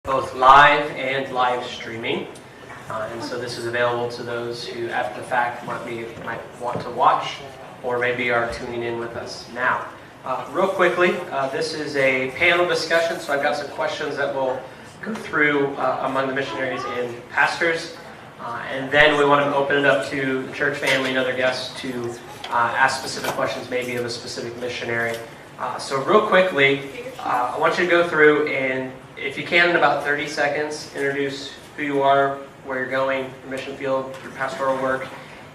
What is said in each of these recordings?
both live and live streaming. And so this is available to those who, after the fact, might want to watch or maybe are tuning in with us now. Real quickly, this is a panel discussion, so I've got some questions that we'll go through among the missionaries and pastors. And then we want to open it up to the church family and other guests to ask specific questions, maybe of a specific missionary. So real quickly, I want you to go through and, if you can, in about 30 seconds, introduce who you are, where you're going, your mission field, your pastoral work,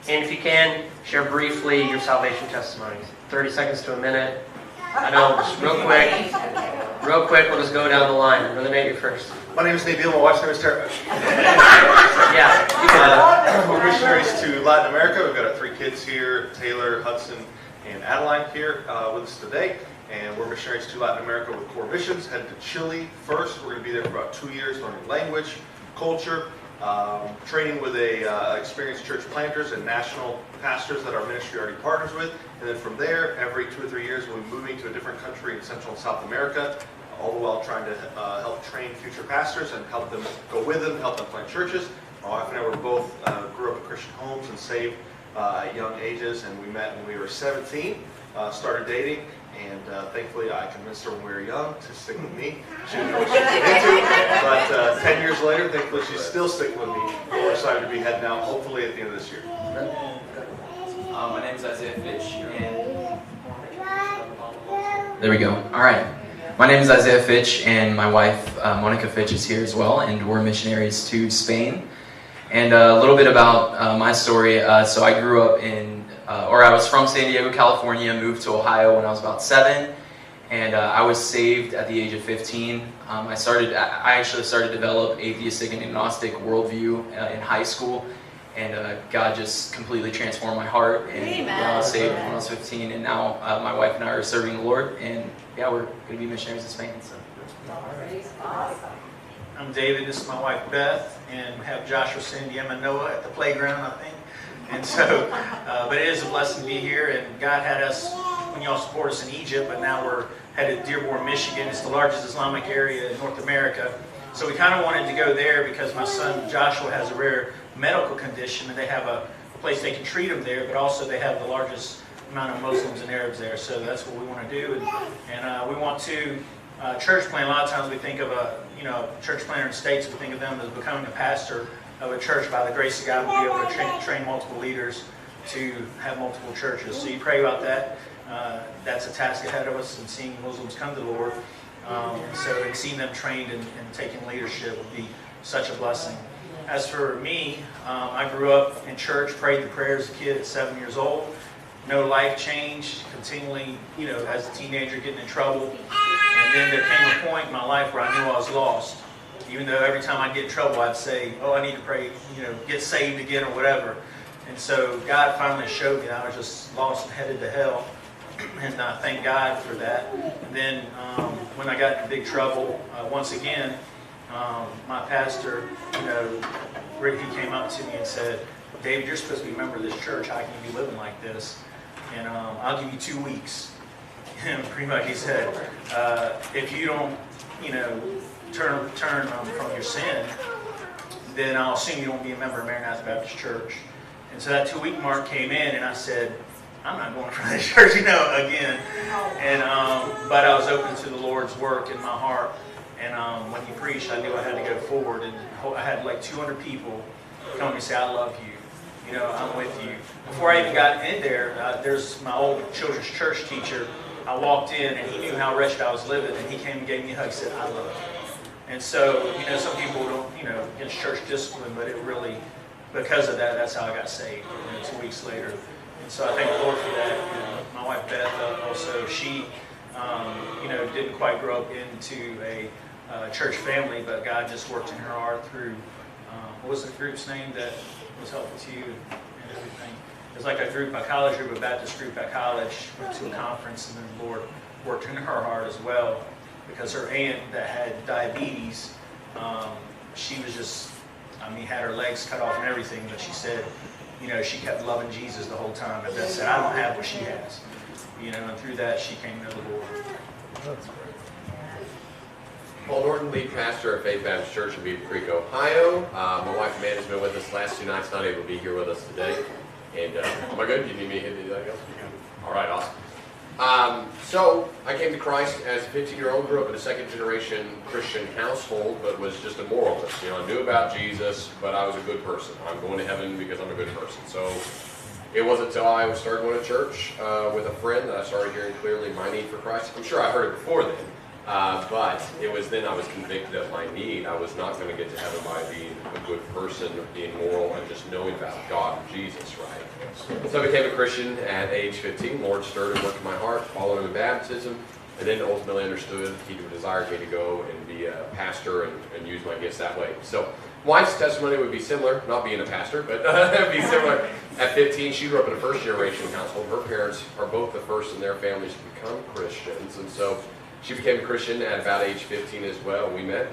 and if you can, share briefly your salvation testimonies. 30 seconds to a minute. I know, just real quick, we'll just go down the line. Brother Nate, you first. My name is Nabil, my wife's name is Tara. We're missionaries to Latin America. We've got 3 kids here, Taylor, Hudson, and Adeline here with us today. And we're missionaries to Latin America with Core Missions, headed to Chile first. We're going to be there for about 2 years, learning language, culture, training with experienced church planters and national pastors that our ministry already partners with. And then from there, every 2 or 3 years, we'll be moving to a different country in Central and South America, all the while trying to help train future pastors and help them go with them, help them plant churches. My wife and I were both grew up in Christian homes and saved at young ages, and we met when we were 17, started dating. And thankfully, I convinced her when we were young to stick with me. She didn't know what she was getting into. But 10 years later, thankfully, she's still sticking with me. We're excited to be heading out, hopefully, at the end of this year. My name is Isaiah Fitch, and there we go. All right. My name is Isaiah Fitch, and my wife, Monica Fitch, is here as well, and we're missionaries to Spain. And a little bit about my story. So I grew up I was from San Diego, California, moved to Ohio when I was about 7, and I was saved at the age of 15. I actually started to develop atheistic and agnostic worldview in high school, and God just completely transformed my heart, and I was saved when I was 15, and now my wife and I are serving the Lord, and yeah, we're going to be missionaries in Spain. So. Awesome. I'm David, this is my wife Beth, and we have Joshua, Cindy, Emma, Noah at the playground, I think. And so, but it is a blessing to be here, and God had us, when y'all support us in Egypt, but now we're headed to Dearborn, Michigan. It's the largest Islamic area in North America. So we kind of wanted to go there because my son Joshua has a rare medical condition, and they have a place they can treat him there, but also they have the largest amount of Muslims and Arabs there. So that's what we want to do, and we want to church plant. A lot of times we think of a church planter in the States, we think of them as becoming a pastor of a church. By the grace of God, we'll be able to train multiple leaders to have multiple churches. So you pray about that. That's a task ahead of us, and seeing Muslims come to the Lord. And seeing them trained and taking leadership would be such a blessing. As for me, I grew up in church, prayed the prayer as a kid at 7 years old. No life change, continually, as a teenager getting in trouble. And then there came a point in my life where I knew I was lost. Even though every time I'd get in trouble, I'd say, I need to pray, get saved again or whatever. And so God finally showed me that I was just lost and headed to hell. And I thank God for that. And then when I got in big trouble, once again, my pastor, he came up to me and said, David, you're supposed to be a member of this church. How can you be living like this? And I'll give you 2 weeks. And pretty much he said, if you don't, turn from your sin, then I'll assume you don't be a member of Maranatha Baptist Church. And so that 2-week mark came in, and I said, I'm not going for this church, again. And but I was open to the Lord's work in my heart. And when he preached, I knew I had to go forward. And I had like 200 people come and say, I love you. I'm with you. Before I even got in there, there's my old children's church teacher. I walked in, and he knew how wretched I was living, and he came and gave me a hug and said, I love you. And so, some people don't, against church discipline, but it really, because of that, that's how I got saved, 2 weeks later. And so I thank the Lord for that. My wife Beth, also, she, didn't quite grow up into a church family, but God just worked in her heart through, what was the group's name that was helpful to you and everything? It was like a college group, a Baptist group at college, went to a conference, and then the Lord worked in her heart as well. Because her aunt that had diabetes, she was just, had her legs cut off and everything, but she said, she kept loving Jesus the whole time. And Beth said, I don't have what she has. And through that, she came to the Lord. That's great. Paul Norton, lead pastor at Faith Baptist Church in Beaver Creek, Ohio. My wife Amanda's been with us the last 2 nights, not able to be here with us today. And am I good? Do you need me to hit anything else? All right, awesome. So I came to Christ as a 15-year-old, grew up in a second-generation Christian household, but was just a moralist. You know, I knew about Jesus, but I was a good person. I'm going to heaven because I'm a good person. So it wasn't until I started going to church with a friend that I started hearing clearly my need for Christ. I'm sure I heard it before then. But it was then I was convicted of my need. I was not going to get to heaven by being a good person, being moral, and just knowing about God and Jesus, right? So I became a Christian at age 15. The Lord stirred and worked in my heart, followed him in baptism, and then ultimately understood He desired me to go and be a pastor and use my gifts that way. So wife's testimony would be similar, not being a pastor, but it would be similar. At 15, she grew up in a first-generation household. Her parents are both the first in their families to become Christians, and so she became a Christian at about age 15 as well. We met,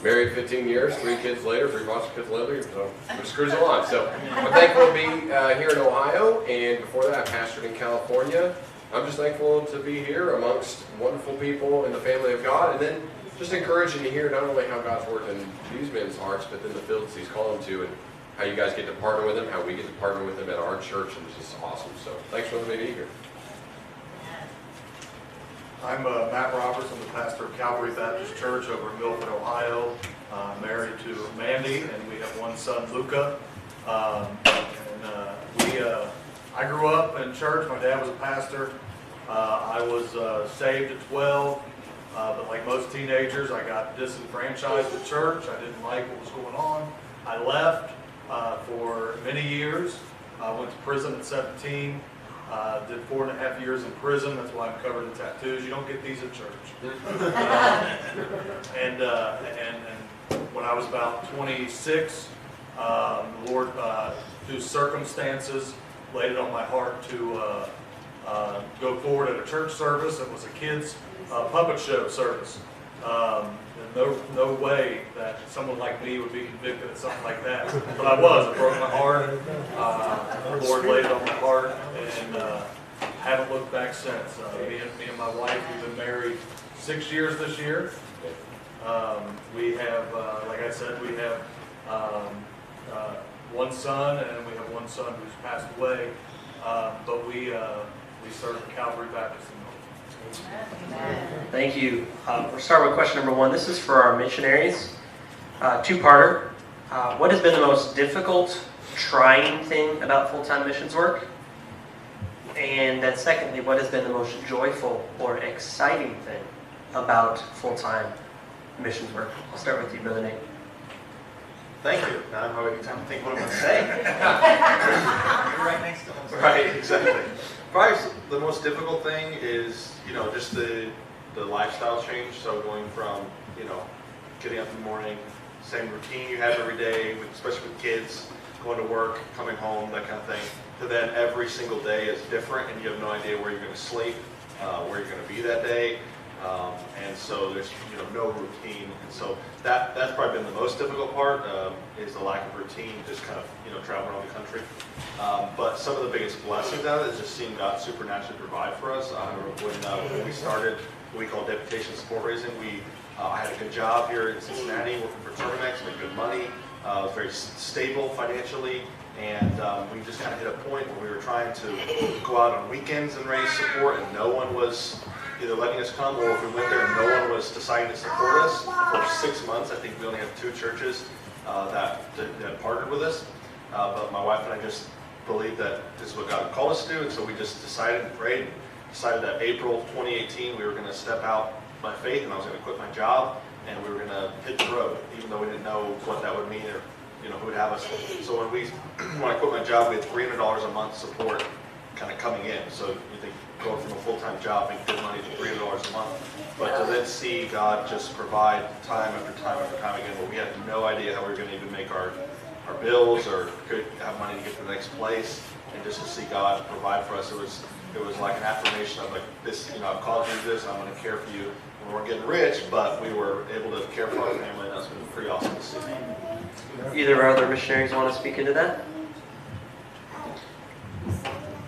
married 15 years, 3 kids later, 3 foster kids later, so we're just cruising along. So I'm thankful to be here in Ohio, and before that I pastored in California. I'm just thankful to be here amongst wonderful people in the family of God, and then just encouraging to hear not only how God's worked in these men's hearts, but then the fields He's called them to, and how you guys get to partner with Him, how we get to partner with Him at our church, and it's just awesome. So thanks for letting me be here. I'm Matt Roberts. I'm the pastor of Calvary Baptist Church over in Milford, Ohio. Married to Mandy, and we have one son, Luca. I grew up in church. My dad was a pastor. I was saved at 12, but like most teenagers, I got disenfranchised with church. I didn't like what was going on. I left for many years. I went to prison at 17. Did 4.5 years in prison. That's why I'm covered in tattoos. You don't get these at church. And when I was about 26, the Lord, through circumstances, laid it on my heart to go forward at a church service. It was a kids' puppet show service. No way that someone like me would be convicted of something like that. But I was. It broke my heart. The Lord laid it on my heart, and haven't looked back since. Me and my wife, we've been married 6 years this year. We have, like I said, we have one son, and we have one son who's passed away. But we serve the Calvary Baptist in Thank you. We'll start with question number 1. This is for our missionaries. Two-parter. What has been the most difficult, trying thing about full-time missions work? And then secondly, what has been the most joyful or exciting thing about full-time missions work? I'll start with you, Brother Nate. Thank you. Now I'm having time to think what I'm going to say. You're right next to him. Right, exactly. Probably the most difficult thing is, just the lifestyle change. So going from, getting up in the morning, same routine you have every day, especially with kids, going to work, coming home, that kind of thing, to then every single day is different, and you have no idea where you're going to sleep, where you're going to be that day. And so there's no routine, and so that's probably been the most difficult part, is the lack of routine, just kind of traveling around the country. But some of the biggest blessings out of it is just seeing God supernaturally provide for us. When we started what we call Deputation Support Raising, I had a good job here in Cincinnati working for Terminex, made good money, was very stable financially, and we just kind of hit a point where we were trying to go out on weekends and raise support, and no one was either letting us come, or if we went there and no one was deciding to support us. For 6 months, I think we only have 2 churches that partnered with us. But my wife and I just believed that this is what God called us to do, and so we just decided and prayed, and decided that April 2018 we were going to step out by faith, and I was going to quit my job, and we were going to hit the road, even though we didn't know what that would mean or who would have us. So when I quit my job, we had $300 a month support kind of coming in. So you think going from a full-time job, making good money to $300 a month, but to then see God just provide time after time after time again, where we had no idea how we were going to even make our bills or could have money to get to the next place, and just to see God provide for us, it was like an affirmation of like this, I've called you to this, I'm going to care for you. We weren't getting rich, but we were able to care for our family, and that's been pretty awesome to see. Either of our other missionaries want to speak into that?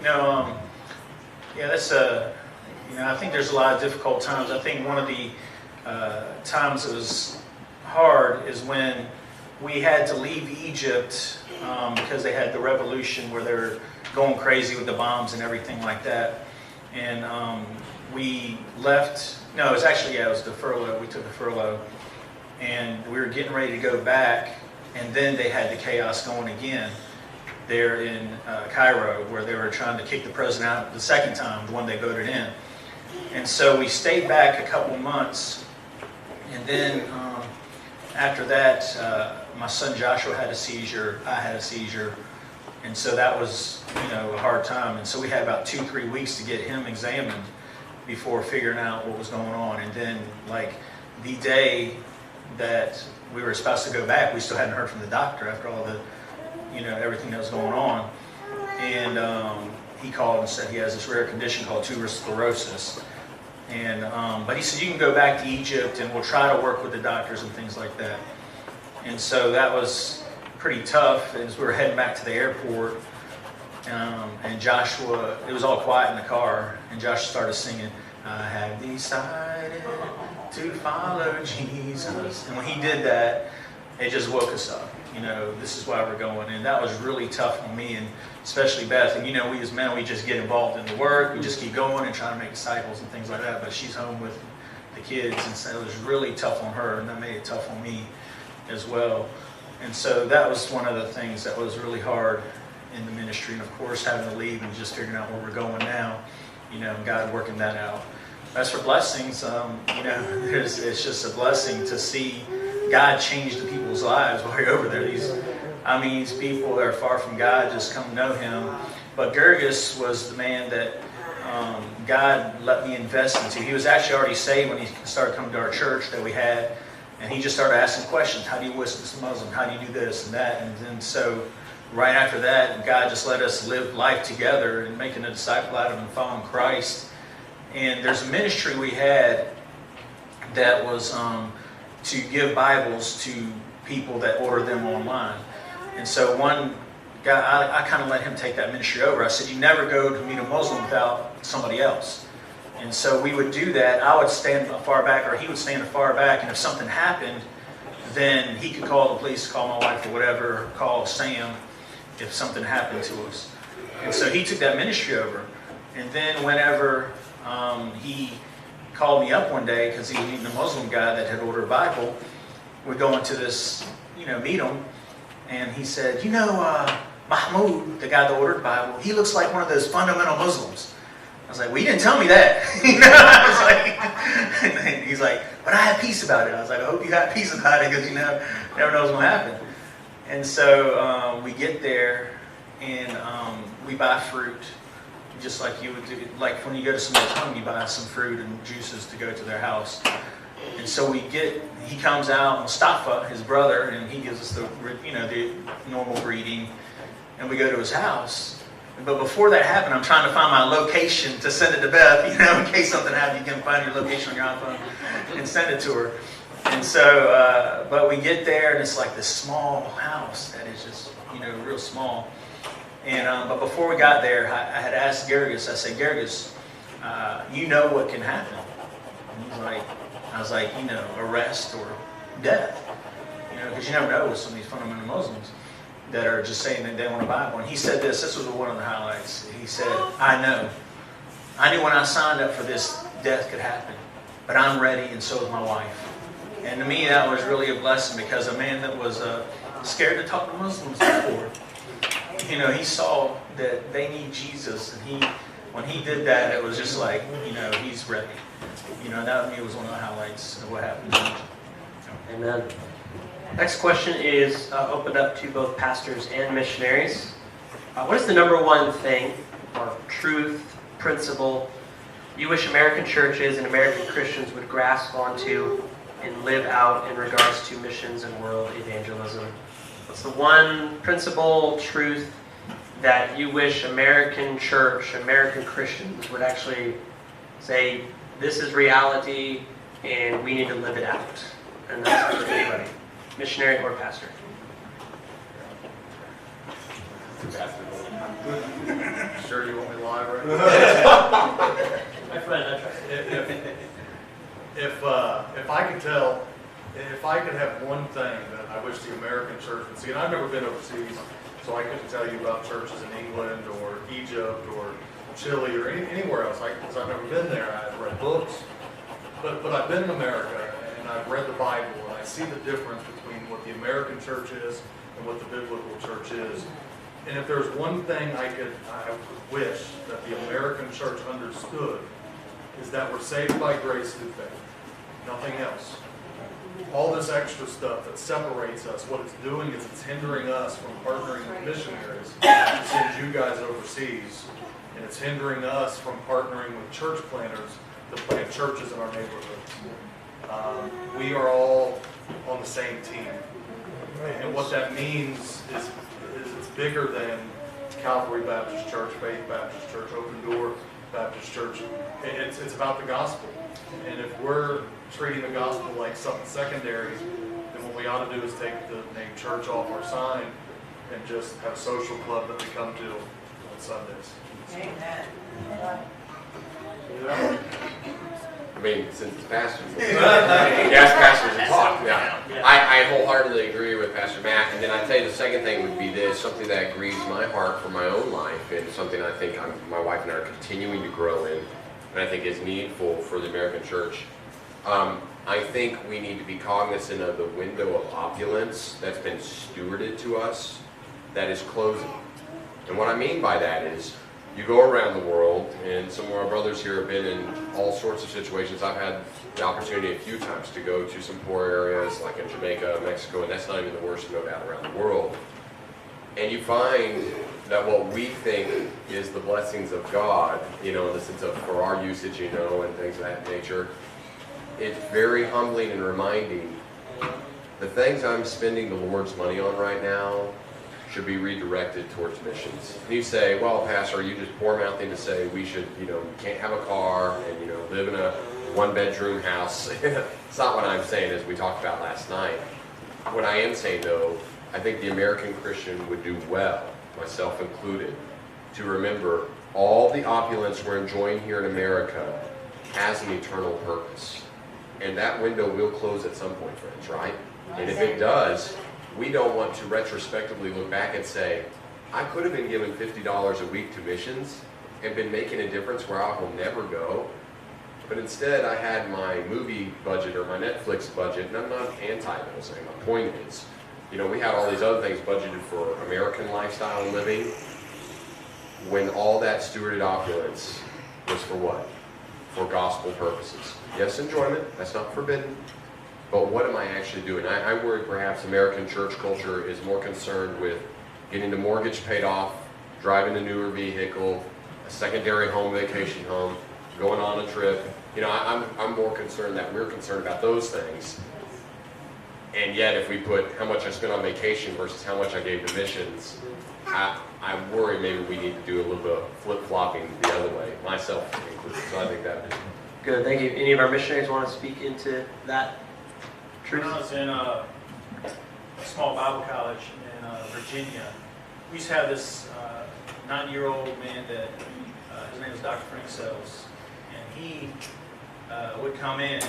Yeah, that's I think there's a lot of difficult times. I think one of the times it was hard is when we had to leave Egypt because they had the revolution where they were going crazy with the bombs and everything like that. And we left, no, it was actually, yeah, it was the furlough. We took the furlough. And we were getting ready to go back. And then they had the chaos going again there in Cairo, where they were trying to kick the president out the second time, the one they voted in. And so we stayed back a couple months. And then after that, my son Joshua had a seizure, I had a seizure, and so that was, a hard time. And so we had about 2-3 weeks to get him examined before figuring out what was going on. And then, like, the day that we were supposed to go back, we still hadn't heard from the doctor after all the, everything that was going on. And he called and said he has this rare condition called tuberous sclerosis. And but he said, you can go back to Egypt and we'll try to work with the doctors and things like that. And so that was pretty tough as we were heading back to the airport. And Joshua, it was all quiet in the car, and Joshua started singing, I have decided to follow Jesus. And when he did that, it just woke us up. This is why we're going. And that was really tough on me, and especially Beth. And we as men, we just get involved in the work. We just keep going and trying to make disciples and things like that. But she's home with the kids, and so it was really tough on her, and that made it tough on me as well. And so that was one of the things that was really hard in the ministry. And of course, having to leave and just figuring out where we're going now, God working that out. As for blessings, it's just a blessing to see God change the people's lives while you're over there. These people that are far from God just come to know Him. But Gerges was the man that God let me invest into. He was actually already saved when he started coming to our church that we had. And he just started asking questions. How do you witness to Muslim? How do you do this and that? And then so right after that, God just let us live life together and making a disciple out of him, following Christ. And there's a ministry we had that was to give Bibles to people that order them online. And so one guy, I kind of let him take that ministry over. I said, you never go to meet a Muslim without somebody else. And so we would do that. I would stand far back, or he would stand far back, and if something happened, then he could call the police, call my wife or whatever, or call Sam if something happened to us. And so he took that ministry over. And then whenever he called me up one day, because he was meeting a Muslim guy that had ordered a Bible, we're going to this, meet him, and he said, Mahmoud, the guy that ordered the Bible, he looks like one of those fundamental Muslims. I was like, well, you didn't tell me that. I was like, and he's like, but I have peace about it. I was like, I hope you got peace about it, because never knows what'll happen. And so we get there, and we buy fruit, just like you would do. Like when you go to somebody's home, you buy some fruit and juices to go to their house. And so he comes out, Mustafa, his brother, and he gives us the normal greeting, and we go to his house. But before that happened, I'm trying to find my location to send it to Beth, in case something happened, you can find your location on your iPhone and send it to her. And so, but we get there, and it's like this small house that is just, real small. And but before we got there, I had asked Gerges, I said, Gerges, you know what can happen? And he's like, I was like, arrest or death. Because you never know with some of these fundamental Muslims that are just saying that they want a Bible. And he said this was one of the highlights. He said, I know. I knew when I signed up for this, death could happen. But I'm ready, and so is my wife. And to me, that was really a blessing, because a man that was scared to talk to Muslims before, he saw that they need Jesus. And when he did that, it was just like, he's ready. That to me was one of the highlights of what happened. Amen. Next question is opened up to both pastors and missionaries. What is the number one thing, or truth, principle, you wish American churches and American Christians would grasp onto and live out in regards to missions and world evangelism? What's the one principle, truth, that you wish American church, American Christians would actually say, this is reality and we need to live it out? And that's for anybody, missionary or pastor. Sure you want me live right now? My friend, I tried. if I could have one thing that I wish the American church would see, and I've never been overseas, so I couldn't tell you about churches in England or Egypt or Chile or anywhere else, because I've never been there. I've read books, but I've been in America and I've read the Bible, and I see the difference between what the American church is and what the biblical church is. And if there's one thing I would wish that the American church understood, is that we're saved by grace through faith. Nothing else. All this extra stuff that separates us, what it's doing is it's hindering us from partnering with missionaries to send you guys overseas. And it's hindering us from partnering with church planters to plant churches in our neighborhoods. We are all on the same team. And what that means is it's bigger than Calvary Baptist Church, Faith Baptist Church, Open Door Baptist Church. It's about the gospel. And if we're treating the gospel like something secondary, then what we ought to do is take the name church off our sign and just have a social club that we come to on Sundays. Amen. I mean, since it's pastors, yes, pastors and talk. Yeah, I wholeheartedly agree with Pastor Matt. And then I'd say the second thing would be this, something that grieves my heart for my own life, and something I think my wife and I are continuing to grow in, and I think is needful for the American church. I think we need to be cognizant of the window of opulence that's been stewarded to us that is closing. And what I mean by that is, you go around the world, and some of our brothers here have been in all sorts of situations. I've had the opportunity a few times to go to some poor areas, like in Jamaica, Mexico, and that's not even the worst, no doubt, around the world. And you find that what we think is the blessings of God, in the sense of for our usage, and things of that nature, it's very humbling and reminding. The things I'm spending the Lord's money on right now should be redirected towards missions. And you say, well, Pastor, are you just poor-mouthing to say we should, you can't have a car and, live in a one-bedroom house? It's not what I'm saying, as we talked about last night. What I am saying, though, I think the American Christian would do well, myself included, to remember all the opulence we're enjoying here in America has an eternal purpose. And that window will close at some point, friends, right? And if it does, we don't want to retrospectively look back and say, I could have been given $50 a week to missions and been making a difference where I will never go. But instead, I had my movie budget or my Netflix budget, and I'm not anti those things. My point is, we had all these other things budgeted for American lifestyle and living, when all that stewarded opulence was for what? For gospel purposes. Yes, enjoyment, that's not forbidden. But what am I actually doing? I worry perhaps American church culture is more concerned with getting the mortgage paid off, driving a newer vehicle, a secondary home, vacation home, going on a trip. I'm more concerned that we're concerned about those things. And yet if we put how much I spent on vacation versus how much I gave to missions, I worry maybe we need to do a little bit of flip-flopping the other way, myself included. So I think that is Good, thank you. Any of our missionaries want to speak into that? When I was in a small Bible college in Virginia, we used to have this 90-year-old man that his name was Dr. Frank Sells, and he would come in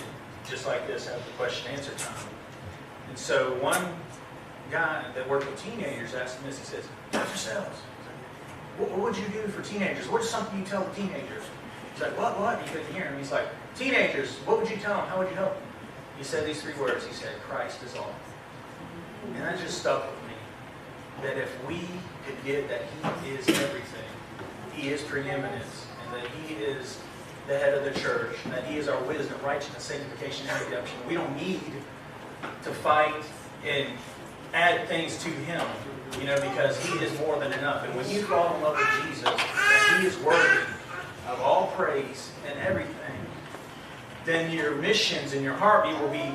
just like this, have the question and answer time. And so one guy that worked with teenagers asked him this. He says, Dr. Sells, what would you do for teenagers? What's something you tell the teenagers? He's like, what? He couldn't hear him. He's like, teenagers, what would you tell them? How would you help them? He said these 3 words. He said, Christ is all. And that just stuck with me. That if we could get that He is everything, He is preeminence, and that He is the head of the church, and that He is our wisdom, righteousness, sanctification, and redemption. We don't need to fight and add things to Him, because He is more than enough. And when you fall in love with Jesus, that He is worthy of all praise and everything, then your missions and your heartbeat will be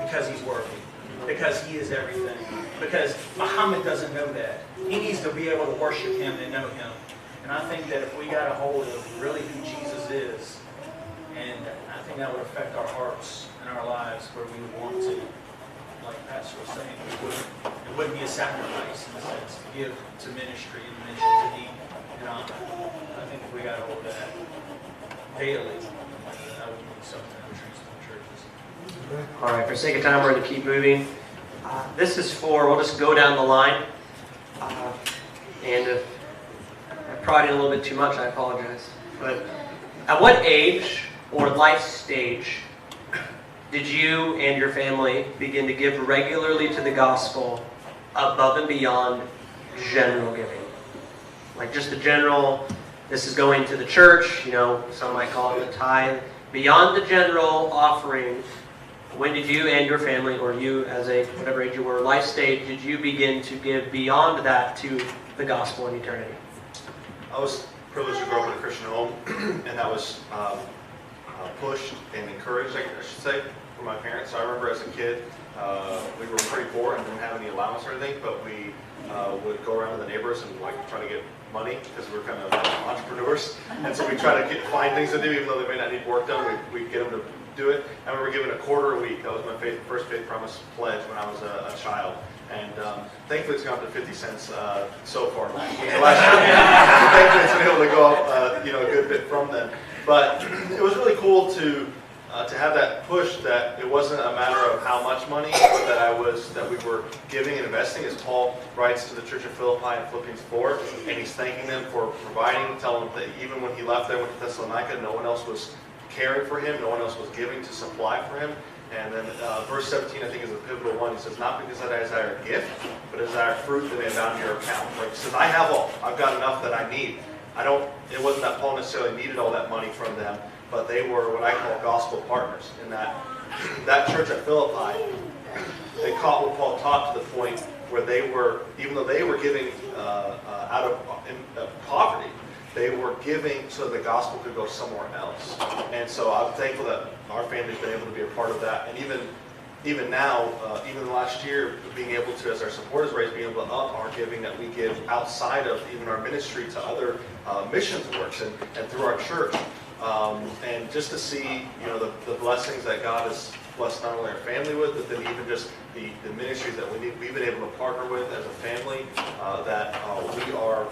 because He's worthy, because He is everything. Because Muhammad doesn't know that. He needs to be able to worship Him and know Him. And I think that if we got a hold of really who Jesus is, and I think that would affect our hearts and our lives where we would want to, like Pastor was saying, it wouldn't be a sacrifice in a sense to give to ministry and mission to He and honor. I think if we got a hold of that daily, that would be something that would transform churches. churches. All right, for sake of time, we're going to keep moving. This is for, we'll just go down the line. And if I prod in a little bit too much, I apologize. But at what age or life stage did you and your family begin to give regularly to the gospel above and beyond general giving? Like just the general, this is going to the church, some might call it the tithe. Beyond the general offering, when did you and your family, or you as a, whatever age you were, life stage, did you begin to give beyond that to the gospel in eternity? I was privileged to grow up in a Christian home, and that was pushed and encouraged, I should say, from my parents. So I remember as a kid, we were pretty poor and didn't have any allowance or anything, but we would go around to the neighbors and try to get money because we were kind of entrepreneurs. And so we try to find things to do, even though they may not need work done. We'd get them to do it. I remember giving a quarter a week. That was my first faith promise pledge when I was a child. And thankfully it's gone up to 50 cents so far. Thankfully it's been able to go up a good bit from then. But it was really cool to have that push, that it wasn't a matter of how much money, but that we were giving and investing, as Paul writes to the church of Philippi in Philippians 4, and he's thanking them for providing, telling them that even when he left there, went to Thessalonica, no one else was caring for him, no one else was giving to supply for him. And then verse 17, I think, is a pivotal one. He says, not because I desire a gift, but I desire fruit that may abound in your account. Like he says, I have all. I've got enough that I need. It wasn't that Paul necessarily needed all that money from them, but they were what I call gospel partners. In that church at Philippi, they caught what Paul taught to the point where they were, even though they were giving out of poverty, they were giving so that the gospel could go somewhere else. And so I'm thankful that our family's been able to be a part of that. And even now, even the last year, being able to, as our support is raised, being able to up our giving that we give outside of even our ministry to other missions works and through our church. And just to see, the blessings that God has blessed not only our family with, but then even just the ministries that we've been able to partner with as a family, that we are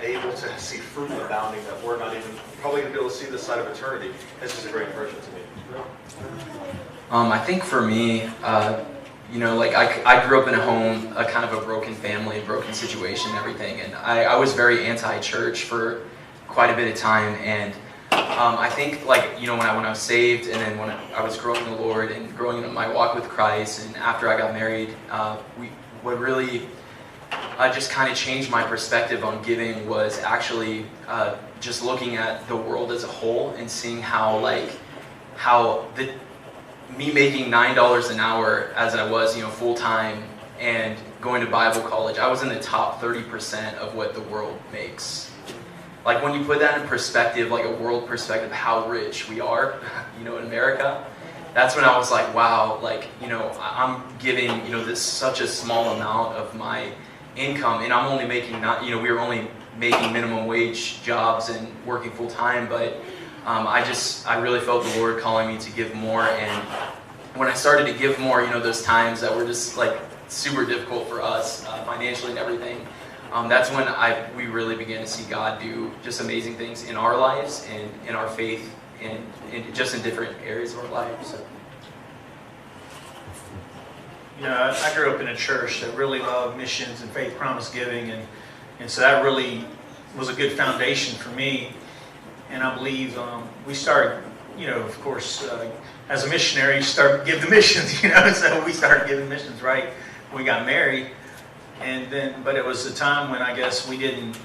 able to see fruit abounding that we're not even probably going to be able to see this side of eternity. It's just a great encouragement to me. I think for me, I grew up in a home, a kind of a broken family, broken situation, everything, and I was very anti-church for quite a bit of time, and I think when I was saved, and then when I was growing in the Lord and growing in my walk with Christ, and after I got married, what really just kind of changed my perspective on giving was actually just looking at the world as a whole and seeing how me making $9 an hour as I was, full time and going to Bible college, I was in the top 30% of what the world makes. Like when you put that in perspective, like a world perspective, how rich we are, in America, that's when I was like, wow, I'm giving, this such a small amount of my income, and I'm only making we were only making minimum wage jobs and working full time, but I really felt the Lord calling me to give more. And when I started to give more, those times that were just super difficult for us financially and everything, that's when we really began to see God do just amazing things in our lives and in our faith and just in different areas of our lives. So. I grew up in a church that really loved missions and faith promise giving, and so that really was a good foundation for me. And I believe we started, of course, as a missionary, you start giving the missions, so we started giving missions right when we got married. But it was a time when I guess we didn't,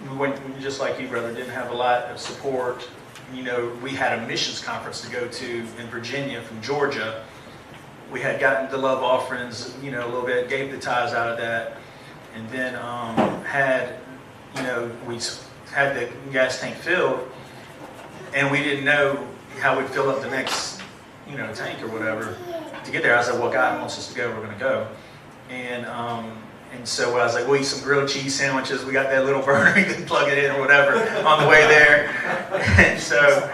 we went, just like you, brother, didn't have a lot of support. We had a missions conference to go to in Virginia from Georgia. We had gotten the love offerings, a little bit, gave the tithes out of that, and then we had the gas tank filled, and we didn't know how we'd fill up the next, tank or whatever to get there. I said, well, God wants us to go, we're going to go. And so I was like, we'll eat some grilled cheese sandwiches. We got that little burner, you can plug it in or whatever on the way there. And so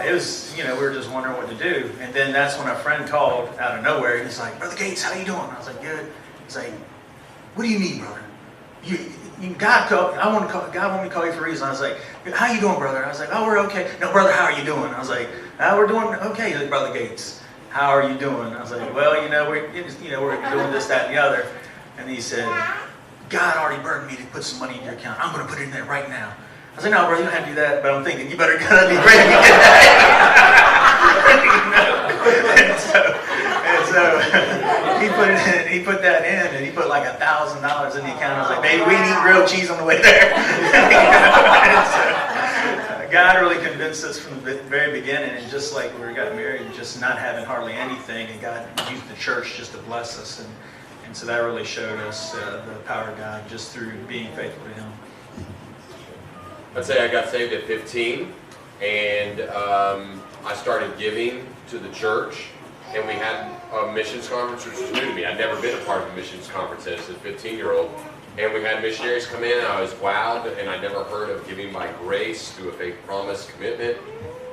it was, we were just wondering what to do. And then that's when a friend called out of nowhere. He's like, Brother Gates, how you doing? I was like, good. He's like, what do you need, brother? God want me to call you for a reason. I was like, how you doing, brother? I was like, oh, we're okay. No, brother, how are you doing? I was like, oh, we're doing okay. He's like, Brother Gates, how are you doing? I was like, well, we're doing this, that, and the other. And he said, God already burdened me to put some money in your account. I'm going to put it in there right now. I was like, no, brother, you don't have to do that. But I'm thinking, you better, that'd be great if you did that. He put that in, and he put like $1,000 in the account. I was like, baby, we can eat grilled cheese on the way there. God really convinced us from the very beginning, and just like we got married, just not having hardly anything, and God used the church just to bless us, and so that really showed us the power of God just through being faithful to Him. I'd say I got saved at 15, and I started giving to the church, and we had a missions conference, which was new to me. I'd never been a part of a missions conference as a 15-year-old. And we had missionaries come in, and I was wowed, and I never heard of giving by grace through a faith promise commitment.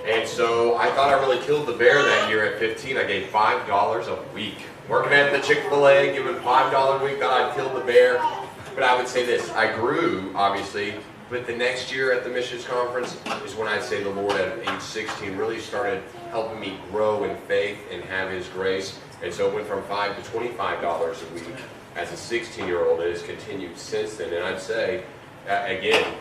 And so I thought I really killed the bear that year at 15. I gave $5 a week. Working at the Chick-fil-A, giving $5 a week, thought I'd killed the bear. But I would say this, I grew, obviously, but the next year at the missions conference is when I'd say the Lord at age 16 really started helping me grow in faith and have His grace. And so it went from $5 to $25 a week. As a 16-year-old, it has continued since then. And I'd say, again,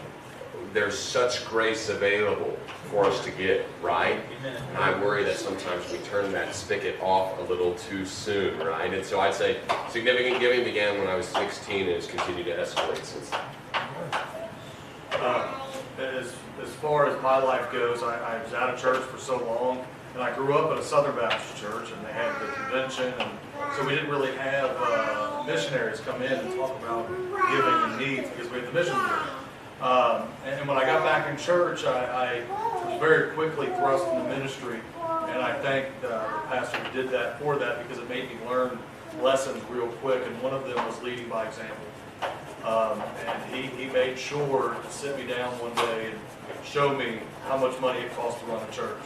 there's such grace available for us to get, right? And I worry that sometimes we turn that spigot off a little too soon, right? And so I'd say significant giving began when I was 16 and has continued to escalate since then. As far as my life goes, I was out of church for so long, and I grew up at a Southern Baptist church, and they had the convention, and so we didn't really have missionaries come in and talk about giving and needs because we had the mission board. And when I got back in church, I was very quickly thrust into ministry, and I thank the pastor who did that for that because it made me learn lessons real quick, and one of them was leading by example. And he made sure to sit me down one day and show me how much money it costs to run a church.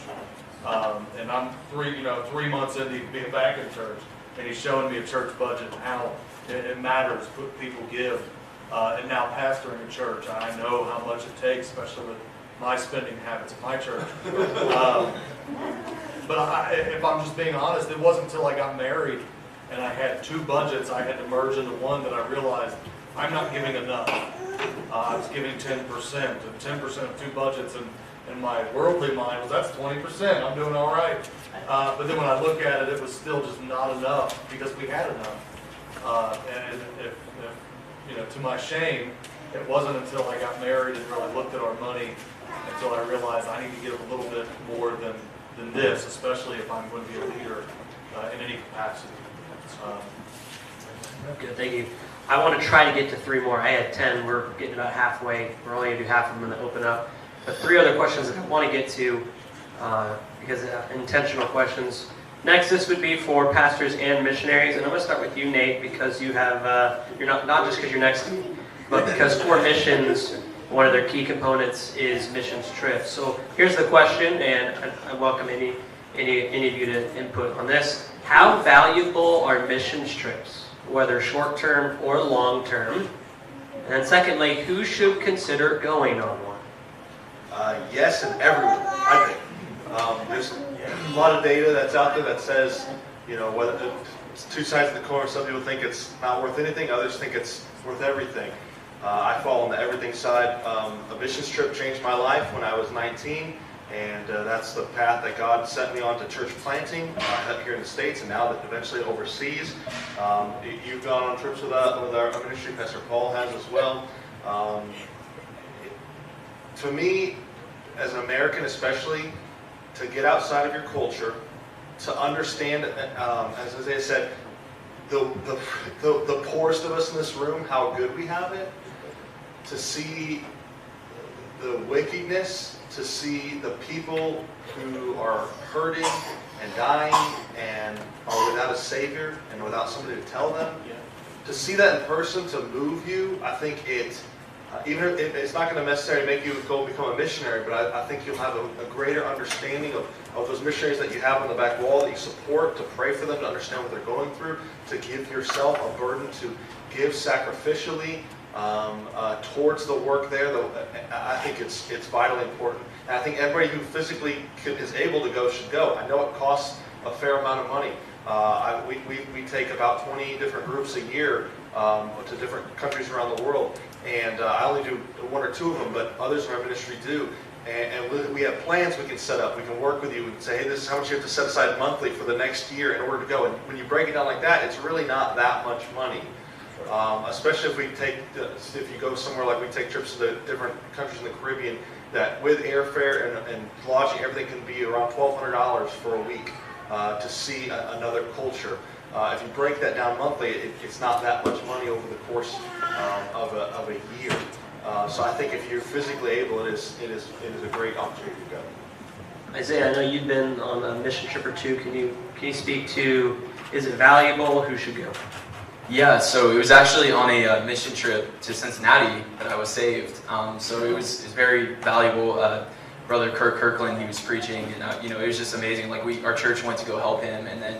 And I'm 3 months into being back in church, and he's showing me a church budget and how it matters what people give. And now pastoring a church, I know how much it takes, especially with my spending habits at my church. But if I'm just being honest, it wasn't until I got married and I had 2 budgets I had to merge into one that I realized I'm not giving enough. I was giving 10%, and 10% of 2 budgets, and in my worldly mind was that's 20%. I'm doing all right. But then when I look at it, it was still just not enough because we had enough. And if to my shame, it wasn't until I got married and really looked at our money until I realized I need to give a little bit more than this, especially if I'm going to be a leader in any capacity. Good, thank you. I want to try to get to 3 more. I had 10. We're getting about halfway. We're only going to do half of them and then open up. But 3 other questions that I want to get to because intentional questions. Next, this would be for pastors and missionaries. And I'm going to start with you, Nate, because you have, you're not just because you're next to me, but because Core Missions, one of their key components is missions trips. So here's the question, and I welcome any of you to input on this. How valuable are missions trips, whether short-term or long-term? And secondly, who should consider going on one? Yes, and everyone, I think. There's a lot of data that's out there that says, whether it's 2 sides of the coin. Some people think it's not worth anything. Others think it's worth everything. I fall on the everything side. A missions trip changed my life when I was 19. And that's the path that God sent me on to church planting here in the States and now that eventually overseas. You've gone on trips with our ministry, Pastor Paul has as well. To me, as an American especially, to get outside of your culture, to understand, as Isaiah said, the poorest of us in this room, how good we have it, to see the wickedness, to see the people who are hurting and dying and are without a Savior and without somebody to tell them. To see that in person, to move you, I think even if it's not going to necessarily make you go become a missionary, but I think you'll have a greater understanding of those missionaries that you have on the back wall that you support, to pray for them, to understand what they're going through, to give yourself a burden to give sacrificially. towards the work there, though, I think it's vitally important. And I think everybody who physically is able to go should go. I know it costs a fair amount of money. We take about 20 different groups a year to different countries around the world, and I only do 1 or 2 of them, but others in our ministry do. And we have plans we can set up. We can work with you and say, hey, this is how much you have to set aside monthly for the next year in order to go. And when you break it down like that, it's really not that much money. Especially if you go somewhere like we take trips to the different countries in the Caribbean, that with airfare and lodging, everything can be around $1,200 for a week to see another culture. If you break that down monthly, it's not that much money over the course of a year. So I think if you're physically able, it is a great opportunity to go. Isaiah, I know you've been on a mission trip or 2. Can you speak to, is it valuable? Who should go? Yeah, so it was actually on a mission trip to Cincinnati that I was saved. So it was very valuable. Brother Kirk Kirkland, he was preaching, and it was just amazing. Like our church went to go help him, and then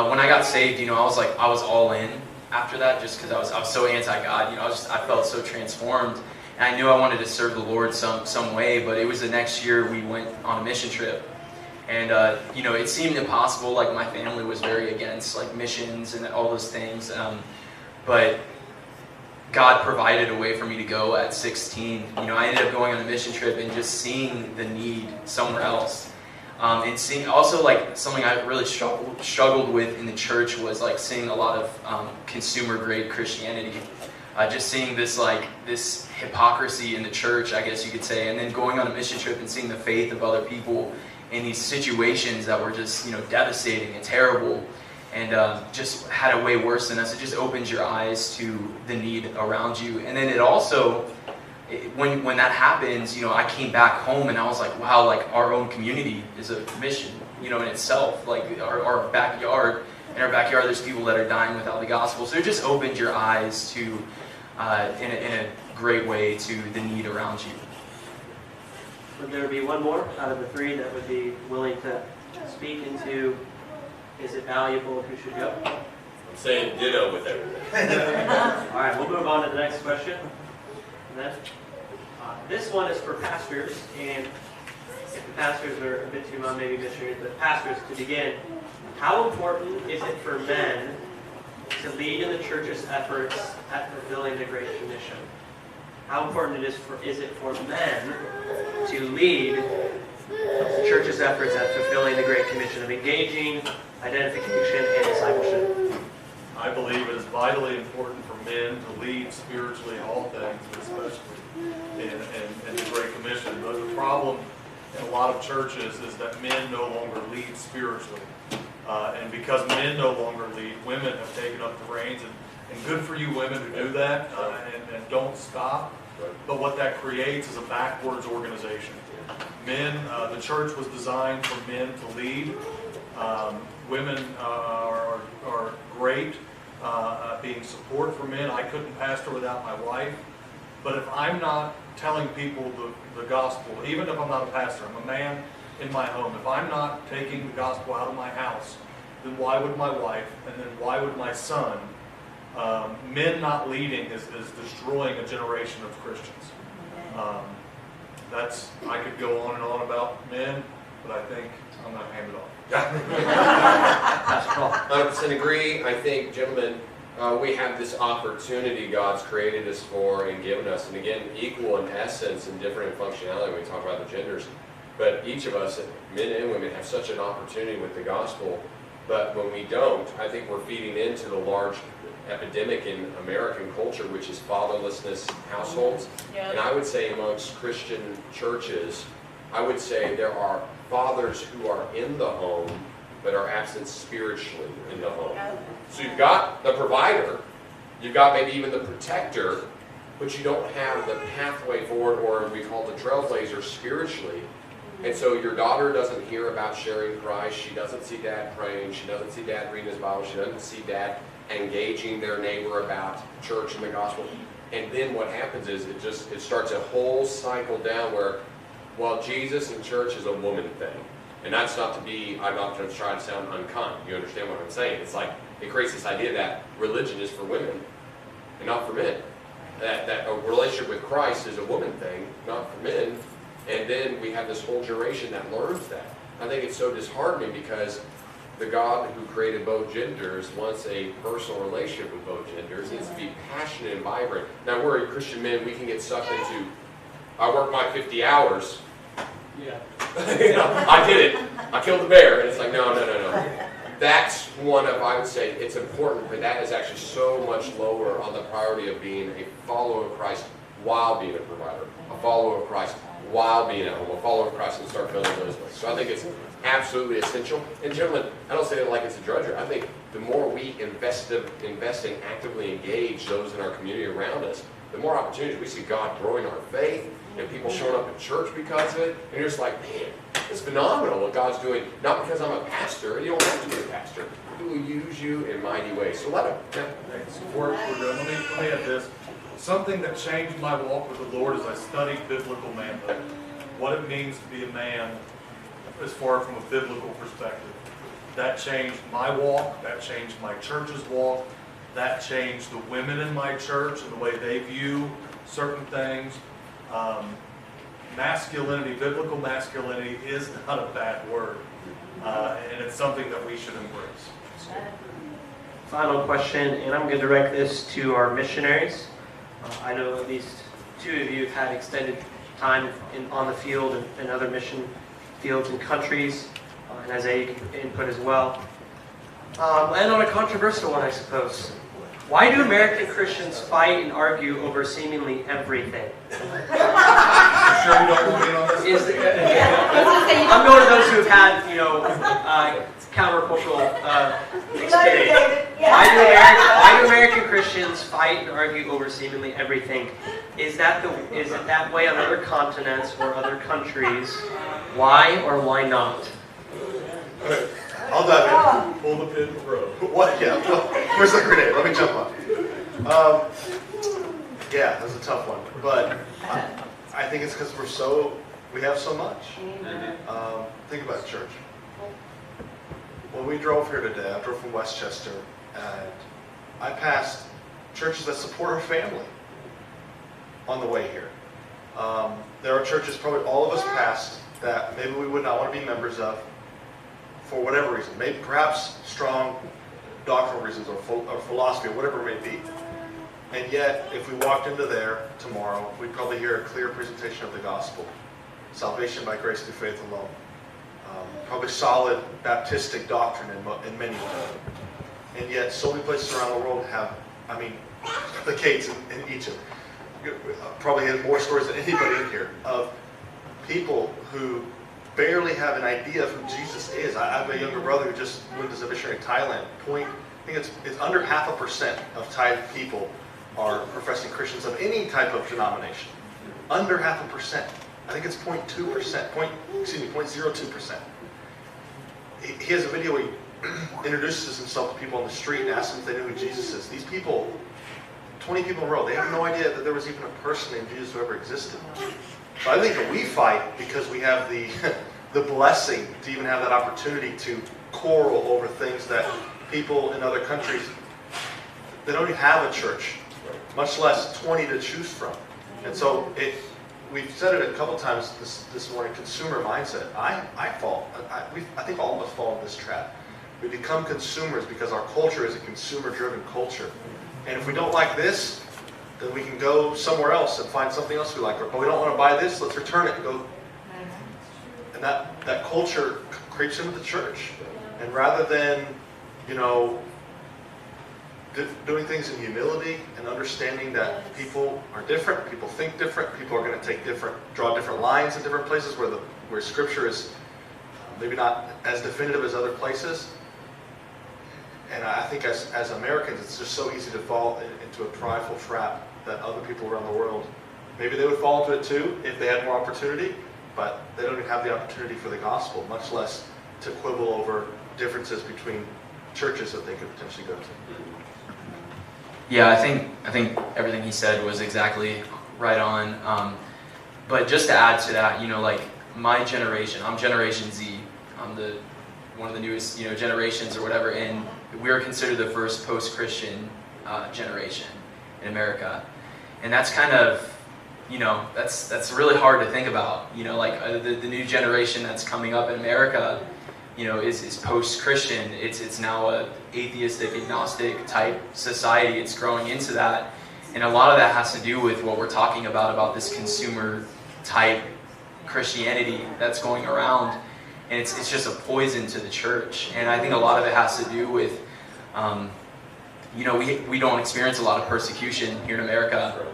when I got saved, I was all in after that, just because I was so anti-God. I felt so transformed, and I knew I wanted to serve the Lord some way. But it was the next year we went on a mission trip. And, it seemed impossible. Like, my family was very against, missions and all those things. But God provided a way for me to go at 16. I ended up going on a mission trip and just seeing the need somewhere else. And seeing also, something I really struggled with in the church was, seeing a lot of consumer-grade Christianity. Just seeing this hypocrisy in the church, I guess you could say. And then going on a mission trip and seeing the faith of other people in these situations that were just, devastating and terrible, and just had it way worse than us. It just opens your eyes to the need around you. And then it also, when that happens, I came back home and I was like, wow, our own community is a mission, in itself. Our backyard, in our backyard, there's people that are dying without the gospel. So it just opens your eyes to, in a great way, to the need around you. Would there be one more out of the 3 that would be willing to speak into, is it valuable, who should go? I'm saying ditto with everything. All right, we'll move on to the next question. And then, this one is for pastors, and if the pastors are a bit too young, maybe missionaries, but pastors, to begin, how important is it for men to lead in the church's efforts at fulfilling the Great Commission? How important is it for men to lead the church's efforts at fulfilling the Great Commission of engaging, identification, and discipleship? I believe it is vitally important for men to lead spiritually in all things, especially in the Great Commission. But the problem in a lot of churches is that men no longer lead spiritually. And because men no longer lead, women have taken up the reins. And good for you women who do that and don't stop. But what that creates is a backwards organization. Men, the church was designed for men to lead. Women are great being support for men. I couldn't pastor without my wife. But if I'm not telling people the gospel, even if I'm not a pastor, I'm a man in my home. If I'm not taking the gospel out of my house, then why would my wife, and then why would my son? Men not leading is destroying a generation of Christians. I could go on and on about men, but I think I'm going to hand it off. 100% agree. I think, gentlemen, we have this opportunity God's created us for and given us, and again, equal in essence and different in functionality when we talk about the genders. But each of us, men and women, have such an opportunity with the gospel. But when we don't, I think we're feeding into the large epidemic in American culture, which is fatherlessness households. Yeah. And I would say amongst Christian churches, I would say there are fathers who are in the home, but are absent spiritually in the home. So you've got the provider, you've got maybe even the protector, but you don't have the pathway forward, or we call it the trailblazer, spiritually. And so your daughter doesn't hear about sharing Christ, she doesn't see dad praying, she doesn't see dad reading his Bible, she doesn't see dad engaging their neighbor about church and the gospel. And then what happens is it starts a whole cycle down where, well, Jesus and church is a woman thing. And that's not to be, I'm not going to try to sound unkind. You understand what I'm saying? It's like, it creates this idea that religion is for women and not for men. that a relationship with Christ is a woman thing, not for men. And then we have this whole generation that learns that. I think it's so disheartening because the God who created both genders wants a personal relationship with both genders. It needs to be passionate and vibrant. Now, we're Christian men, we can get sucked into, I work my 50 hours. Yeah. I did it. I killed the bear. And it's like, no. That's one of, I would say, it's important, but that is actually so much lower on the priority of being a follower of Christ while being a provider, a follower of Christ while being at home, a follower of Christ, and start filling those ways. So I think it's absolutely essential. And gentlemen, I don't say that like it's a drudgery. I think the more we invest and actively engage those in our community around us, the more opportunities we see God growing our faith and people showing up in church because of it. And you're just like, man, it's phenomenal what God's doing. Not because I'm a pastor. You don't have to be a pastor. He will use you in mighty ways. So let him. Yeah. Before we're done, let me add this. Something that changed my walk with the Lord is I studied biblical manhood. What it means to be a man as far from a biblical perspective. That changed my walk. That changed my church's walk. That changed the women in my church and the way they view certain things. Masculinity, biblical masculinity is not a bad word. And it's something that we should embrace. Final question, and I'm going to direct this to our missionaries. I know at least two of you have had extended time on the field and other mission fields and countries, and Isaiah can input as well. And on a controversial one, I suppose. Why do American Christians fight and argue over seemingly everything? You sure you don't want me on this? I'm going to those who have had, countercultural experience. Why do American Christians fight and argue over seemingly everything? Is it that way on other continents or other countries? Why or why not? Okay, I'll dive in. Pull the pin, throw. What? Yeah. Well, where's the grenade? Let me jump on. Yeah, that's a tough one. But I think it's because we have so much. Think about it, church. When we drove here today, I drove from Westchester, and I passed churches that support our family on the way here. There are churches probably all of us passed that maybe we would not want to be members of for whatever reason. Maybe perhaps strong doctrinal reasons or philosophy or whatever it may be. And yet, if we walked into there tomorrow, we'd probably hear a clear presentation of the gospel. Salvation by grace through faith alone. Probably solid Baptistic doctrine in many ways. And yet, so many places around the world have, the Cates in Egypt, probably have more stories than anybody in here, of people who barely have an idea of who Jesus is. I have a younger brother who just went as a missionary in Thailand. I think it's under 0.5% of Thai people are professing Christians of any type of denomination. Under 0.5%. I think it's 0.2%, 0.02%. He has a video where he introduces himself to people on the street and asks them if they know who Jesus is. These people, 20 people in a row, they have no idea that there was even a person named Jesus who ever existed. So I think that we fight because we have the blessing to even have that opportunity to quarrel over things that people in other countries, they don't even have a church, much less 20 to choose from. And so we've said it a couple times this morning, consumer mindset. I think all of us fall in this trap. We become consumers because our culture is a consumer-driven culture. And if we don't like this, then we can go somewhere else and find something else we like. Or, we don't want to buy this, let's return it and go. And that culture creeps into the church. And rather than, doing things in humility and understanding that people are different, people think different, people are going to draw different lines in different places where Scripture is maybe not as definitive as other places. And I think as Americans, it's just so easy to fall into a prideful trap that other people around the world, maybe they would fall into it too if they had more opportunity, but they don't even have the opportunity for the gospel, much less to quibble over differences between churches that they could potentially go to. Yeah, I think everything he said was exactly right on. But just to add to that, my generation, I'm Generation Z. I'm one of the newest, generations or whatever, and we're considered the first post-Christian generation in America. And that's kind of, that's really hard to think about. Like the new generation that's coming up in America, is post-Christian. It's now a atheistic, agnostic type society. It's growing into that. And a lot of that has to do with what we're talking about this consumer type Christianity that's going around. And it's just a poison to the church. And I think a lot of it has to do with, we don't experience a lot of persecution here in America.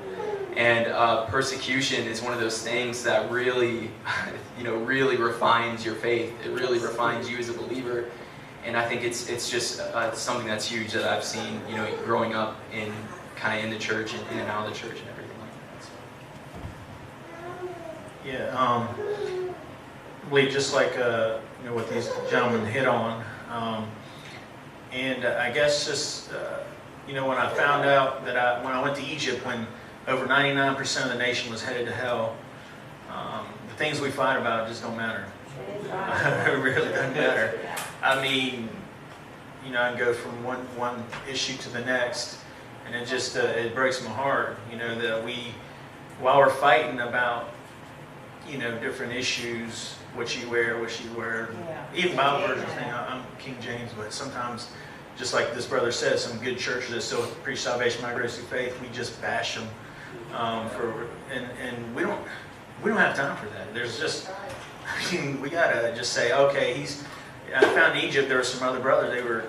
And persecution is one of those things that really, really refines your faith. It really refines you as a believer. And I think it's just something that's huge that I've seen, growing up in the church and in and out of the church and everything like that. So. Yeah, I believe just like what these gentlemen hit on, and I guess just when I found out that when I went to Egypt, when over 99% of the nation was headed to hell, the things we fight about just don't matter. It really doesn't matter. I mean, I can go from one issue to the next, and it just it breaks my heart. That while we're fighting about different issues, what you wear, even Bible versions thing. I'm King James, but sometimes, just like this brother said, some good churches that still preach salvation by grace through faith, we just bash them and we don't have time for that. There's just, we gotta just say, okay, I found in Egypt there were some other brothers, they were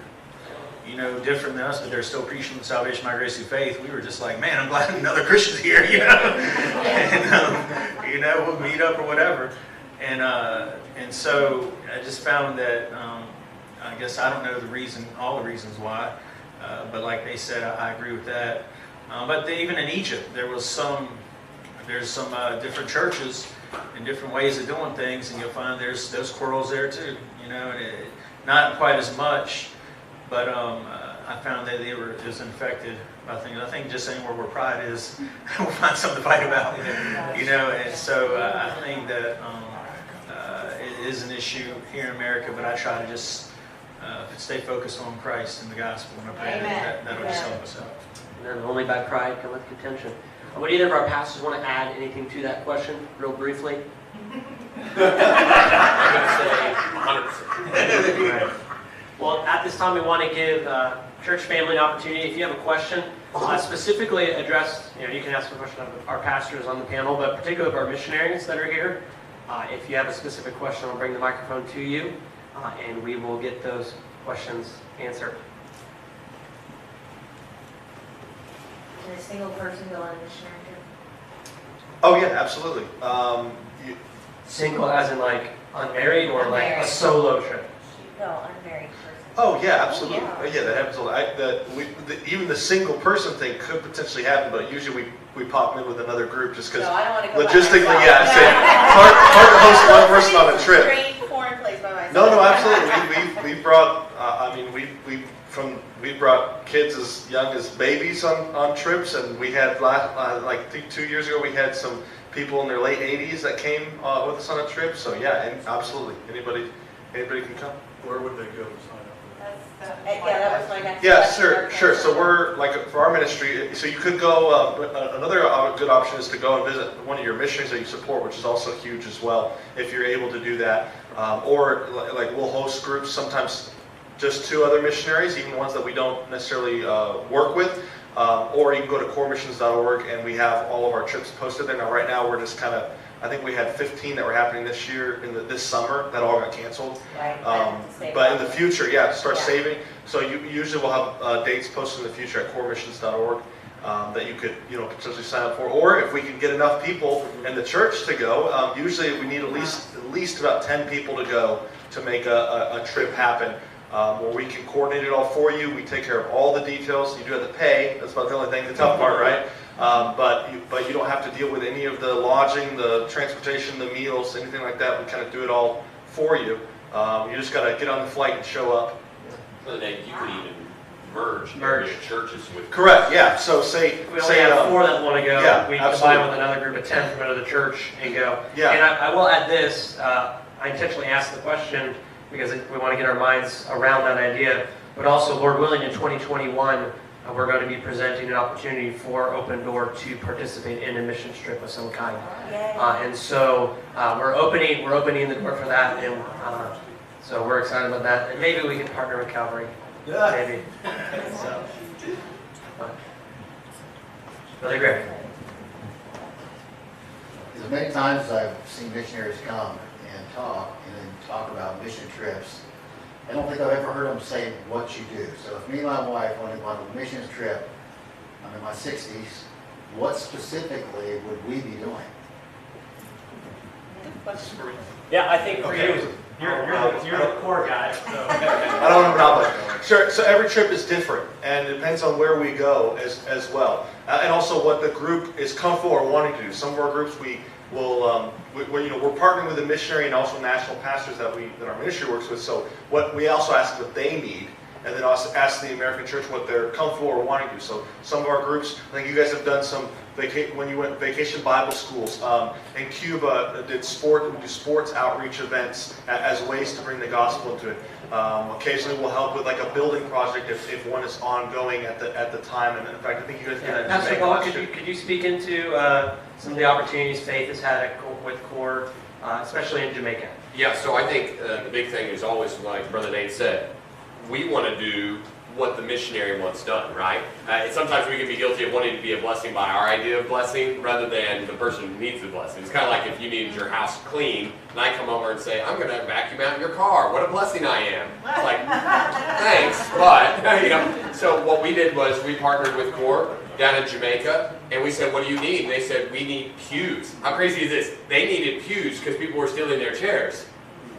different than us, but they're still preaching salvation by grace through faith. We were just like, man, I'm glad another Christian's here, and we'll meet up or whatever. And so I just found that I guess I don't know all the reasons why, but like they said, I agree with that. But even in Egypt, there's some different churches and different ways of doing things, and you'll find there's those quarrels there too. Not quite as much, but I found that it was infected by things. I think just anywhere where pride is, we'll find something to fight about. And so I think that it is an issue here in America, but I try to just stay focused on Christ and the gospel, and I pray that'll just help us out. And then only by pride cometh contention. Would either of our pastors want to add anything to that question, real briefly? I'm going to say 100%. Right. Well, at this time, we want to give church family an opportunity. If you have a question, specifically addressed, you can ask a question of our pastors on the panel, but particularly of our missionaries that are here. If you have a specific question, I'll bring the microphone to you, and we will get those questions answered. Can a single person go on a missionary trip? Oh yeah, absolutely. Single as in like unmarried or like a Unmarried. solo trip? No, unmarried person. Oh yeah, absolutely. Yeah. Yeah, that happens a lot. Even the single person thing could potentially happen, but usually we pop them in with another group just because No, I don't want to go by logistically, myself. yeah, I'd say hard to host one person on a trip. Strange foreign place by myself. No, absolutely. We brought. We brought kids as young as babies on trips, and we had like 2 years ago we had some people in their late 80s that came with us on a trip. So yeah, and absolutely, anybody can come. Where would they go to sign up? Yeah, that was my next Yeah, question. sure. So we're like for our ministry. So you could go. Another good option is to go and visit one of your missionaries that you support, which is also huge as well. If you're able to do that, or like we'll host groups sometimes. Just 2 other missionaries, even ones that we don't necessarily work with, or you can go to coremissions.org and we have all of our trips posted there. Now, right now, we're just I think we had 15 that were happening this year, this summer, that all got canceled. Right. But in the future, start saving. So you usually will have dates posted in the future at coremissions.org that you could potentially sign up for. Or if we can get enough people in the church to go, usually we need at least about 10 people to go to make a trip happen. Where we can coordinate it all for you. We take care of all the details. You do have to pay. That's about the only thing, the tough part, right? But you don't have to deal with any of the lodging, the transportation, the meals, anything like that. We kind of do it all for you. You just got to get on the flight and show up. Well, Nate, you could even merge area churches with. Correct. Yeah. So say We only have 4 that want to go. Yeah, We absolutely. combine with another group of 10 from another church and go. Yeah. And I will add this. I intentionally asked the question because we want to get our minds around that idea. But also, Lord willing, in 2021, we're going to be presenting an opportunity for Open Door to participate in a mission trip of some kind. And so we're opening the door for that, and so we're excited about that. And maybe we can partner with Calvary. Maybe. So, really great. As many times as I've seen missionaries come and talk about mission trips, I don't think I've ever heard them say what you do. So if me and my wife wanted to go on a missions trip, I'm in my 60s, what specifically would we be doing? Yeah, I think for you, you're the core guy. So. I don't want to monopolize. Sure. So every trip is different, and it depends on where we go as well, and also what the group is comfortable or wanting to do. Some of our groups we will, we're partnering with a missionary and also national pastors that our ministry works with. So what we also ask what they need, and then also ask the American church what they're comfortable or wanting to do. So some of our groups, I think you guys have done some when you went vacation Bible schools. In Cuba, we do sports outreach events as ways to bring the gospel into it. Occasionally, we'll help with like a building project if one is ongoing at the time. And in fact, I think you guys did that. Pastor Paul, could you speak into some of the opportunities Faith has had with CORE, especially in Jamaica? Yeah, so I think the big thing is always, like Brother Nate said, we want to do what the missionary wants done, right? Sometimes we can be guilty of wanting to be a blessing by our idea of blessing rather than the person who needs the blessing. It's kind of like if you needed your house clean, and I come over and say, I'm going to vacuum out your car. What a blessing I am. It's like, thanks, but, So what we did was we partnered with CORE down in Jamaica, and we said, what do you need? And they said, we need pews. How crazy is this? They needed pews because people were stealing their chairs.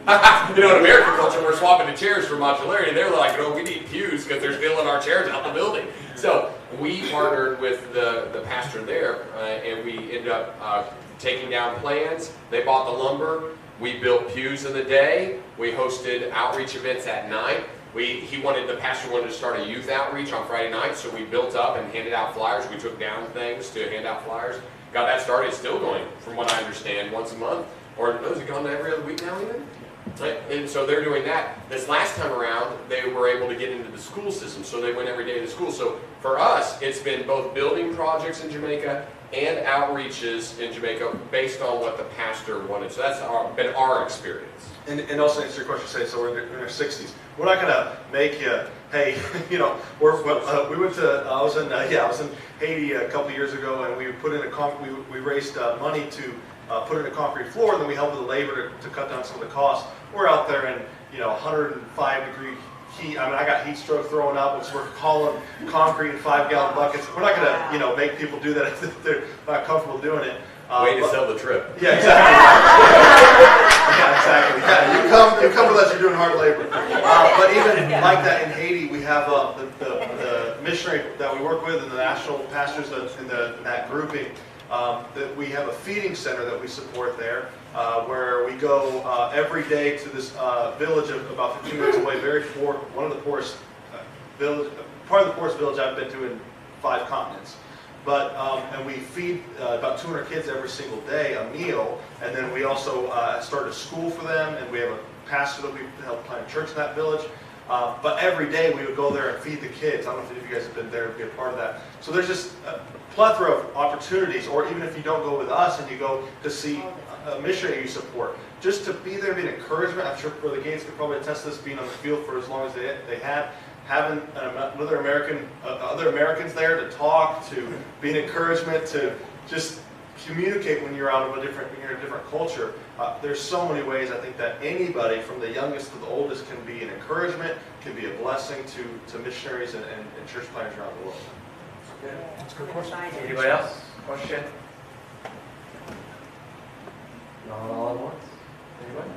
In American culture, we're swapping the chairs for modularity. They're like, we need pews because they're stealing our chairs out the building. So we partnered with the pastor there, and we ended up taking down plans. They bought the lumber. We built pews in the day. We hosted outreach events at night. The pastor wanted to start a youth outreach on Friday night, so we built up and handed out flyers. We took down things to hand out flyers. Got that started. It's still going, from what I understand, once a month. Or is it gone every other week now even? And so they're doing that. This last time around, they were able to get into the school system, so they went every day to school. So for us, it's been both building projects in Jamaica and outreaches in Jamaica based on what the pastor wanted. So that's been our experience. And also answer your question, say, so we're in our 60s. We're not going to make you, hey, we went to, I was in Haiti a couple of years ago, and we put in we raised money to put in a concrete floor, and then we helped with the labor to cut down some of the costs. We're out there in 105-degree heat. I mean, I got heat stroke throwing up, so we're hauling concrete in 5-gallon buckets. We're not going to make people do that if they're not comfortable doing it. Way to sell the trip. Yeah, exactly. Yeah, exactly. Yeah, you come with us. You're doing hard labor. But even like that in Haiti, we have the missionary that we work with and the national pastors in that grouping. That we have a feeding center that we support there, where we go every day to this village of about 15 minutes away, very poor, one of the poorest part of the poorest village I've been to in 5 continents. But and we feed about 200 kids every single day a meal, and then we also start a school for them, and we have a pastor that we help plant a church in that village. But every day we would go there and feed the kids. I don't know if any of you guys have been there to be a part of that. So there's just a plethora of opportunities, or even if you don't go with us and you go to see a missionary you support, just to be there, be an encouragement. I'm sure Brother Gates could probably attest to this, being on the field for as long as they have. Having other Americans there to talk, to be an encouragement, to just communicate when you're out of when you're in a different culture. There's so many ways I think that anybody from the youngest to the oldest can be an encouragement, can be a blessing to missionaries and church planters around the world. That's a good question. Anybody else? Question? Not all at once. Anybody?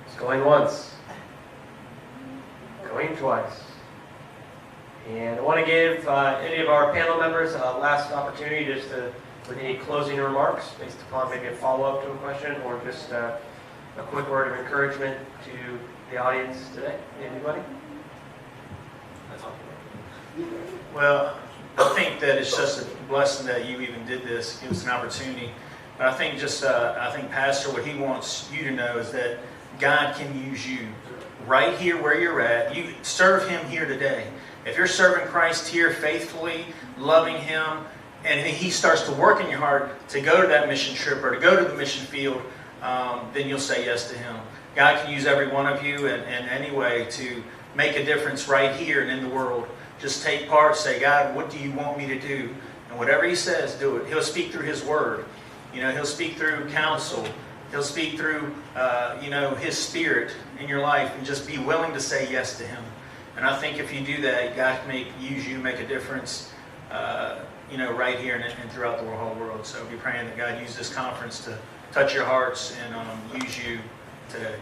It's going once. Going twice. And I want to give any of our panel members a last opportunity just with any closing remarks based upon maybe a follow-up to a question or just a quick word of encouragement to the audience today. Anybody? That's all. Well, I think that it's just a blessing that you even did this. Give us an opportunity. But I think I think Pastor, what he wants you to know is that God can use you right here where you're at. You serve Him here today. If you're serving Christ here faithfully, loving Him, and He starts to work in your heart to go to that mission trip or to go to the mission field, then you'll say yes to Him. God can use every one of you in any way to make a difference right here and in the world. Just take part, say, God, what do you want me to do? And whatever He says, do it. He'll speak through His Word. He'll speak through counsel. He'll speak through, His Spirit in your life, and just be willing to say yes to Him. And I think if you do that, God can use you to make a difference, right here and throughout the whole world. So be praying that God use this conference to touch your hearts and use you today.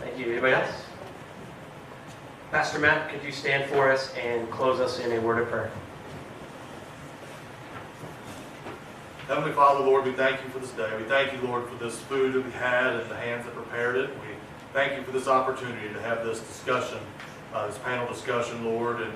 Thank you. Anybody else? Pastor Matt, could you stand for us and close us in a word of prayer? Heavenly Father, Lord, we thank you for this day. We thank you, Lord, for this food that we had and the hands that prepared it. We thank you for this opportunity to have this discussion, this panel discussion, Lord, and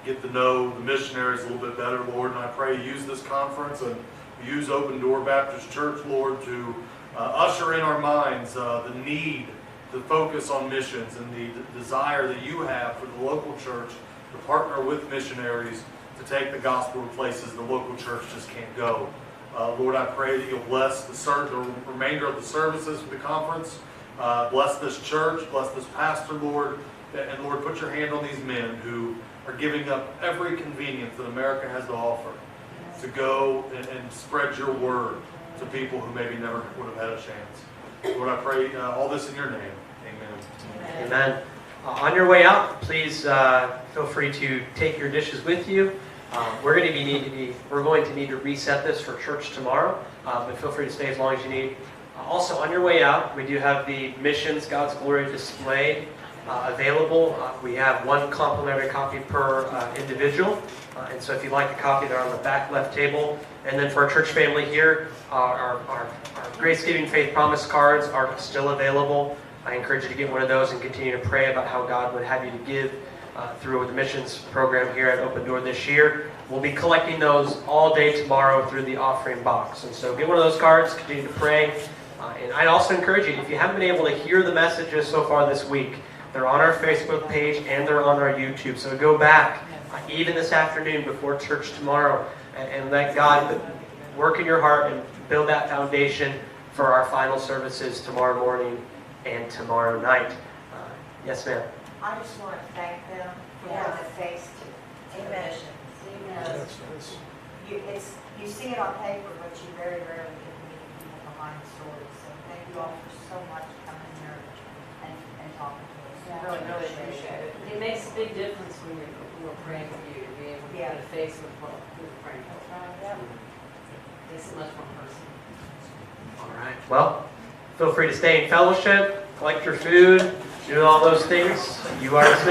get to know the missionaries a little bit better, Lord. And I pray you use this conference and use Open Door Baptist Church, Lord, to usher in our minds the need to focus on missions and the desire that you have for the local church to partner with missionaries to take the gospel to places the local church just can't go. Lord, I pray that you'll bless the remainder of the services for the conference. Bless this church, bless this pastor, Lord, and Lord, put your hand on these men who are giving up every convenience that America has to offer to go and spread your word to people who maybe never would have had a chance. Lord, I pray all this in your name. Amen. Amen. On your way out, please feel free to take your dishes with you. We're going to need to reset this for church tomorrow, but feel free to stay as long as you need. Also, on your way out, we do have the Missions God's Glory display available. We have one complimentary copy per individual, and so if you'd like a copy, they're on the back left table. And then for our church family here, our Grace Giving Faith Promise cards are still available. I encourage you to get one of those and continue to pray about how God would have you to give through the missions program here at Open Door this year. We'll be collecting those all day tomorrow through the offering box. And so get one of those cards, continue to pray. And I'd also encourage you, if you haven't been able to hear the messages so far this week, they're on our Facebook page and they're on our YouTube. So go back, even this afternoon before church tomorrow, and let God work in your heart and build that foundation for our final services tomorrow morning and tomorrow night. Yes, ma'am. I just want to thank them for the face to the missions. You see it on paper, but you very rarely get to meet people behind the stories. So thank you all for so much coming here and talking to us. Really appreciate it. It makes a big difference when we're praying for you to be able to put a face with what we're praying for. It's much more personal. All right. Well, feel free to stay in fellowship, collect your food, do all those things. You are dismissed.